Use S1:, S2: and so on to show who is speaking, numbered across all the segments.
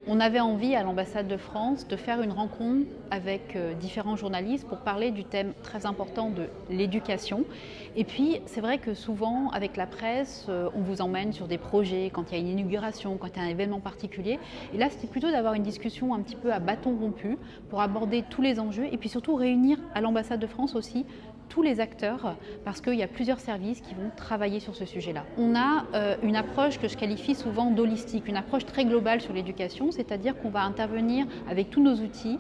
S1: On avait envie à l'ambassade de France de faire une rencontre avec différents journalistes pour parler du thème très important de l'éducation. Et puis c'est vrai que souvent avec la presse, on vous emmène sur des projets quand il y a une inauguration, quand il y a un événement particulier. Et là c'était plutôt d'avoir une discussion un petit peu à bâton rompu pour aborder tous les enjeux et puis surtout réunir à l'ambassade de France aussi tous les acteurs, parce qu'il y a plusieurs services qui vont travailler sur ce sujet-là. On a une approche que je qualifie souvent d'holistique, une approche très globale sur l'éducation, c'est-à-dire qu'on va intervenir avec tous nos outils,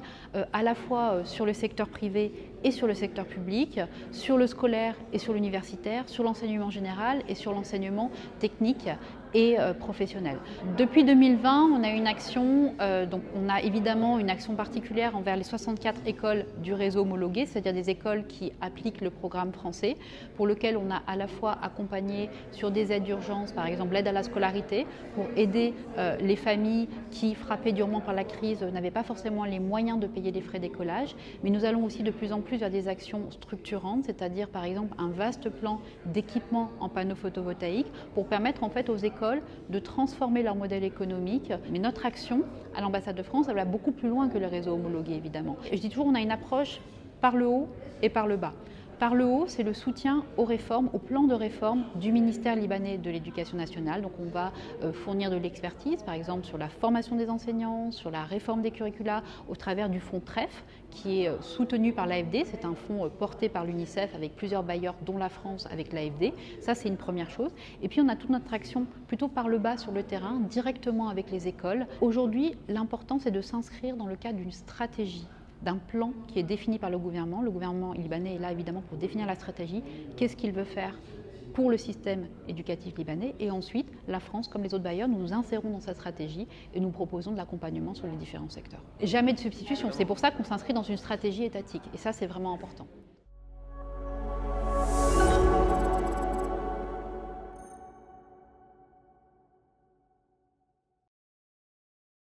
S1: à la fois sur le secteur privé et sur le secteur public, sur le scolaire et sur l'universitaire, sur l'enseignement général et sur l'enseignement technique et professionnel. Depuis 2020, on a une action, donc on a évidemment une action particulière envers les 64 écoles du réseau homologué, c'est-à-dire des écoles qui appliquent le programme français, pour lequel on a à la fois accompagné sur des aides d'urgence, par exemple l'aide à la scolarité, pour aider les familles qui, frappées durement par la crise, n'avaient pas forcément les moyens de payer les frais d'écolage, mais nous allons aussi de plus en plus vers des actions structurantes, c'est-à-dire par exemple un vaste plan d'équipement en panneaux photovoltaïques pour permettre en fait aux écoles de transformer leur modèle économique. Mais notre action à l'ambassade de France, elle va beaucoup plus loin que le réseau homologué évidemment. Et je dis toujours, on a une approche par le haut et par le bas. Par le haut, c'est le soutien aux réformes, au plan de réforme du ministère libanais de l'Éducation nationale. Donc on va fournir de l'expertise, par exemple sur la formation des enseignants, sur la réforme des curricula, au travers du fonds TREF, qui est soutenu par l'AFD. C'est un fonds porté par l'UNICEF avec plusieurs bailleurs, dont la France avec l'AFD. Ça, c'est une première chose. Et puis on a toute notre action plutôt par le bas sur le terrain, directement avec les écoles. Aujourd'hui, l'important, c'est de s'inscrire dans le cadre d'une stratégie, d'un plan qui est défini par le gouvernement. Le gouvernement libanais est là évidemment pour définir la stratégie. Qu'est-ce qu'il veut faire pour le système éducatif libanais? Et ensuite, la France, comme les autres bailleurs, nous nous insérons dans cette stratégie et nous proposons de l'accompagnement sur les différents secteurs. Jamais de substitution, c'est pour ça qu'on s'inscrit dans une stratégie étatique. Et ça, c'est vraiment important.